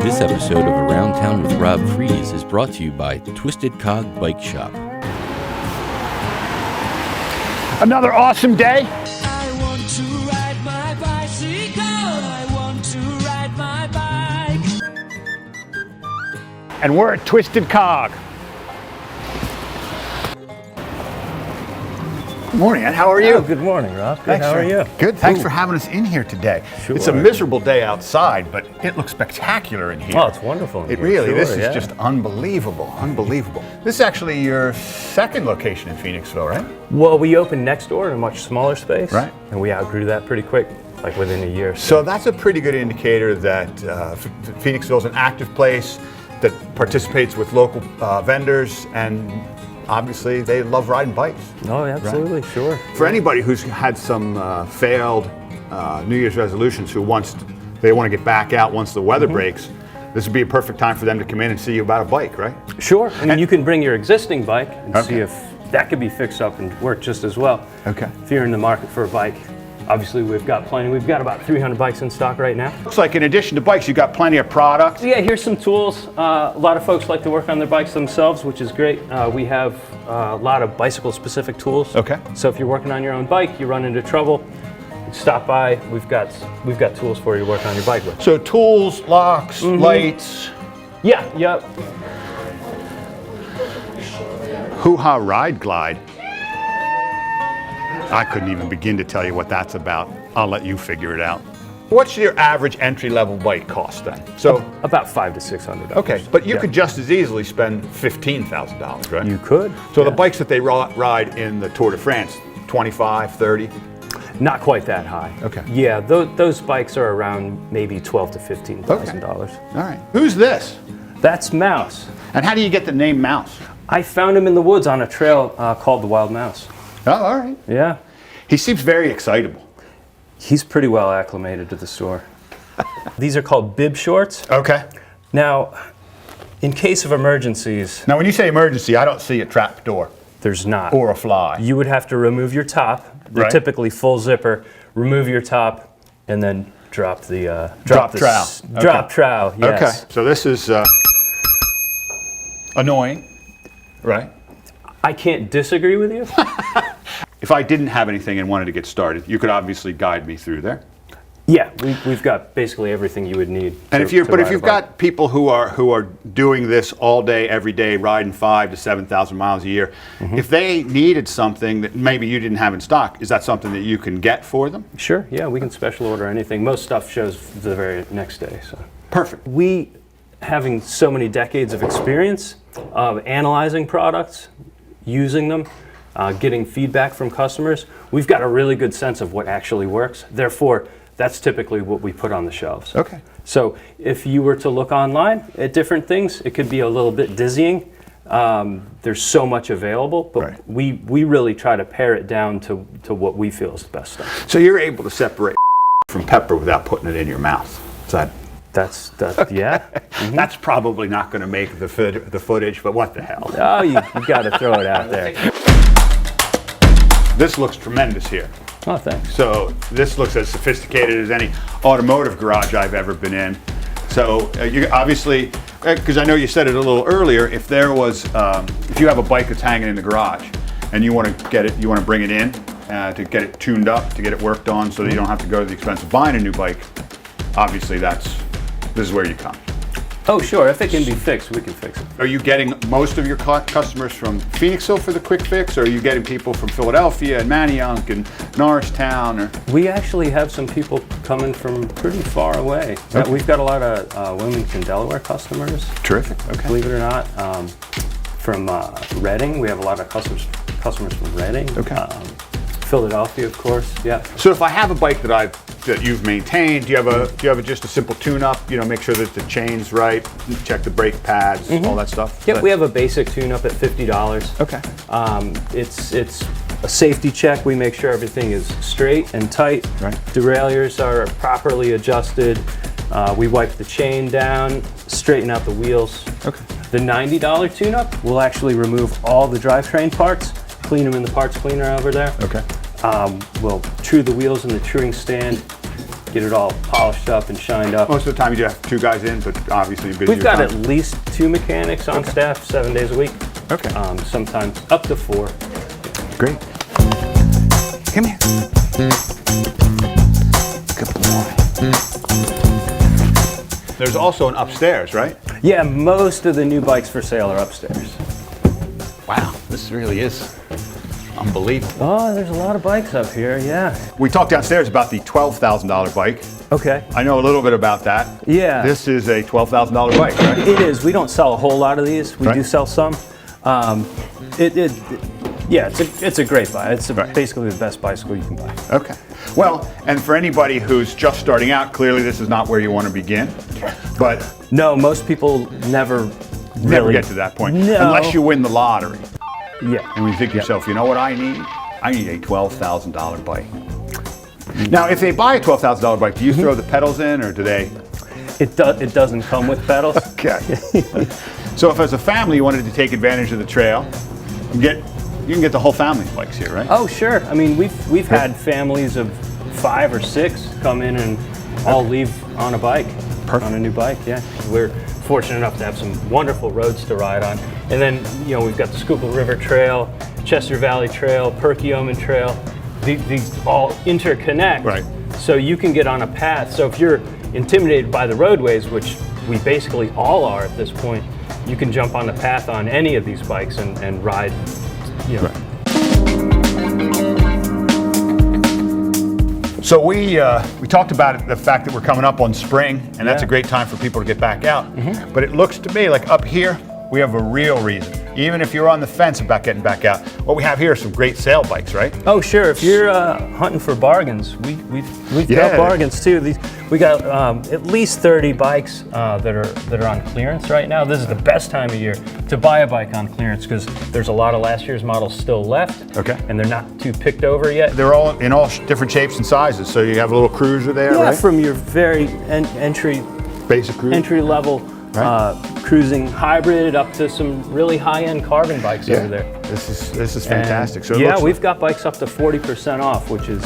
This episode of Around Town with Rob Fries is brought to you by Twisted Cog Bike Shop. Another awesome day. I want to ride my bicycle. I want to ride my bike. And we're at Twisted Cog. Good morning, Ed. How are you? Oh, good morning, Rob. Good. How are you? Good. Thanks for having us in here today. Sure. It's a miserable day outside, but it looks spectacular in here. Oh, it's wonderful. It really, this is just unbelievable, unbelievable. This is actually your second location in Phoenixville, right? Well, we opened next door in a much smaller space. Right. And we outgrew that pretty quick, like within a year. So that's a pretty good indicator that Phoenixville is an active place that participates with local vendors, and obviously they love riding bikes. Oh, absolutely, right? Sure. For anybody who's had some failed New Year's resolutions who they want to get back out once the weather breaks, this would be a perfect time for them to come in and see you about a bike, right? Sure. And you can bring your existing bike and Okay. see if that could be fixed up and work just as well. Okay. If you're in the market for a bike. Obviously, we've got plenty. We've got about 300 bikes in stock right now. Looks like in addition to bikes, you've got plenty of products. So yeah, here's some tools. A lot of folks like to work on their bikes themselves, which is great. We have a lot of bicycle-specific tools. Okay. So if you're working on your own bike, you run into trouble, stop by. We've got tools for you to work on your bike with. So tools, locks, lights. Yeah. Yep. Hoo-Ha Ride Glide. I couldn't even begin to tell you what that's about. I'll let you figure it out. What's your average entry-level bike cost then? So About $500 to $600. okay, but you could just as easily spend $15,000, right? You could. So the bikes that they ride in the Tour de France, 25, 30? Not quite that high. Okay. Yeah, those bikes are around maybe $12,000 to $15,000. All right. Who's this? That's Mouse. And how do you get the name Mouse? I found him in the woods on a trail called the Wild Mouse. Oh, all right. Yeah. He seems very excitable. He's pretty well acclimated to the store. These are called bib shorts. Okay. Now, in case of emergencies, Now, when you say emergency, I don't see a trap door there's not. or a fly. You would have to remove your top. They're Right. typically full zipper. Remove your top, and then drop the Drop the trowel. Drop trowel. Yes. Okay. So this is annoying, right? I can't disagree with you. If I didn't have anything and wanted to get started, you could obviously guide me through there. Yeah, we've got basically everything you would need. And if you've ride a bike. got people who are doing this all day, every day, riding 5,000 to 7,000 miles a year, if they needed something that maybe you didn't have in stock, is that something that you can get for them? Sure. Yeah, we can special order anything. Most stuff shows the very next day. So Perfect. we, having so many decades of experience of analyzing products, using them, getting feedback from customers, we've got a really good sense of what actually works. Therefore, that's typically what we put on the shelves. Okay. So if you were to look online at different things, it could be a little bit dizzying. There's so much available, but Right. we really try to pare it down to what we feel is the best stuff. So you're able to separate from pepper without putting it in your mouth. Is that? That's yeah. That's probably not going to make the footage, but what the hell? Oh, you got to throw it out there. This looks tremendous here. Oh, thanks. So this looks as sophisticated as any automotive garage I've ever been in. So you obviously, because I know you said it a little earlier, if there was, if you have a bike that's hanging in the garage and you want to get it, you want to bring it in to get it tuned up, to get it worked on, so that you don't have to go to the expense of buying a new bike. Obviously, this is where you come. Oh, sure. If it can be fixed, we can fix it. Are you getting most of your customers from Phoenixville for the quick fix, or are you getting people from Philadelphia and Manayunk and Norristown? Or We actually have some people coming from pretty far away. Okay. We've got a lot of Wilmington, Delaware customers. terrific. Okay. Believe it or not, from Reading, we have a lot of customers from Reading. Okay. Philadelphia, of course. Yeah. So if I have a bike that you've maintained, do you have just a simple tune-up? You know, make sure that the chain's right, check the brake pads, all that stuff. Yeah, we have a basic tune-up at $50. Okay. It's a safety check. We make sure everything is straight and tight. Right. Derailleurs are properly adjusted. We wipe the chain down, straighten out the wheels. Okay. The $90 tune-up will actually remove all the drivetrain parts, clean them in the parts cleaner over there. Okay. We'll true the wheels in the truing stand, get it all polished up and shined up. Most of the time you do have 2 guys in, but obviously you're busy. We've got at least 2 mechanics on staff 7 days a week. Okay. Sometimes up to 4. Great. Come here. Good boy. There's also an upstairs, right? Yeah, most of the new bikes for sale are upstairs. Wow, this really is unbelievable. Oh, there's a lot of bikes up here, yeah. We talked downstairs about the $12,000 bike. Okay. I know a little bit about that. Yeah. This is a $12,000 bike, right? It is. We don't sell a whole lot of these. We Right. do sell some. Yeah, it's a great bike. It's basically the best bicycle you can buy. Okay. Well, and for anybody who's just starting out, clearly this is not where you want to begin. But No, most people never never really get to that point. No. Unless you win the lottery. Yeah. And when you think to yourself, you know what I need? I need a $12,000 bike. Now, if they buy a $12,000 bike, do you throw the pedals in, or do they? It doesn't come with pedals. Okay. So if as a family you wanted to take advantage of the trail, you can get the whole family's bikes here, right? Oh, sure. I mean, we've had families of 5 or 6 come in and all leave on a bike. Perfect. On a new bike, yeah. We're fortunate enough to have some wonderful roads to ride on. And then, we've got the Schuylkill River Trail, Chester Valley Trail, Perkiomen Trail. These all interconnect. Right. So you can get on a path. So if you're intimidated by the roadways, which we basically all are at this point, you can jump on the path on any of these bikes and ride, Right. So we talked about the fact that we're coming up on spring, and that's a great time for people to get back out. But it looks to me like up here, we have a real reason. Even if you're on the fence about getting back out, what we have here are some great sale bikes, right? Oh, sure. If you're hunting for bargains, we've Yeah. got bargains too. We got at least 30 bikes that are on clearance right now. This is the best time of year to buy a bike on clearance because there's a lot of last year's models still left. Okay. And they're not too picked over yet. They're all in all different shapes and sizes. So you have a little cruiser there, Yeah, right? from your very entry Basic cruiser. level Right. cruising hybrid up to some really high-end carbon bikes over there. This is fantastic. And So it yeah, looks we've got bikes up to 40% off, which is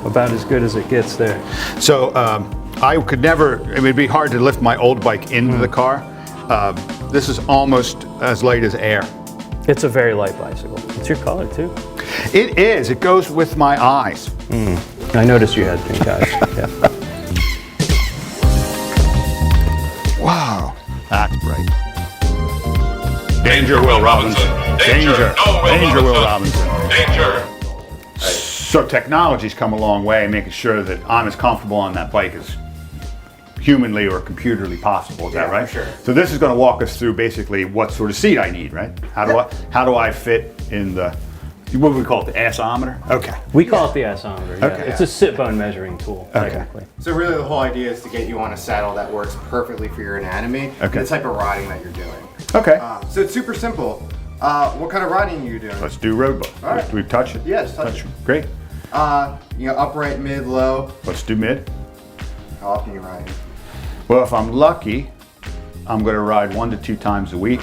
about as good as it gets there. So I could never, it would be hard to lift my old bike into the car. This is almost as light as air. It's a very light bicycle. It's your color too. It is, it goes with my eyes. I noticed you had pink eyes. Yeah. Wow, that's bright. Danger, Will Robinson. Danger. No, Danger, Will Robinson. Danger. So technology's come a long way, making sure that I'm as comfortable on that bike as humanly or computerly possible. Is that right? For sure. So this is going to walk us through basically what sort of seat I need, right? How do I fit in the, what do we call it, the Aceometer? Okay. We call it the Aceometer. Yeah. Okay. It's a sit bone measuring tool, Okay. technically. So really the whole idea is to get you on a saddle that works perfectly for your anatomy and Okay. the type of riding that you're doing. Okay. So it's super simple. What kind of riding are you doing? Let's do road bike. All right. Do we touch it? Yes, touch it. Great. Upright, mid, low. Let's do mid. How often are you riding? Well, if I'm lucky, I'm going to ride 1 to 2 times a week,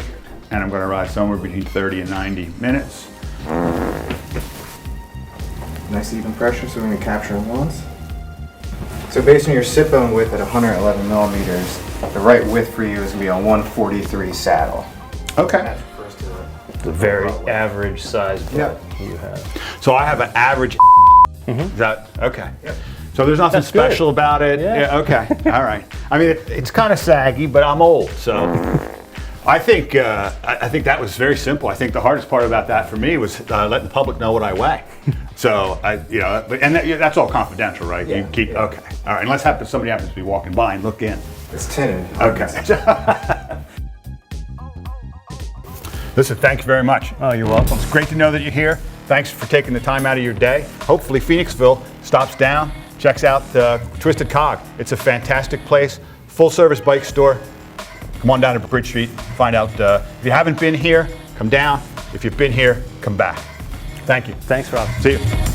and I'm going to ride somewhere between 30 and 90 minutes. Nice even pressure, so we're going to capture it once. So based on your sit bone width at 111 millimeters, the right width for you is going to be a 143 saddle. Okay. That refers to it. It's a very average size bike Yeah. you have. So I have an average. Is that okay? Yep. So there's nothing That's good. special about it. Yeah. Okay. All right. I mean, it's kind of saggy, but I'm old, so I think that was very simple. I think the hardest part about that for me was letting the public know what I weigh. So that's all confidential, right? Yeah. You keep okay. All right. Unless somebody happens to be walking by and look in. It's tinted. Okay. Listen, thanks very much. Oh, you're welcome. It's great to know that you're here. Thanks for taking the time out of your day. Hopefully Phoenixville stops down, checks out Twisted Cog. It's a fantastic place, full service bike store. Come on down to Bridge Street, find out. If you haven't been here, come down. If you've been here, come back. Thank you. Thanks, Rob. See you.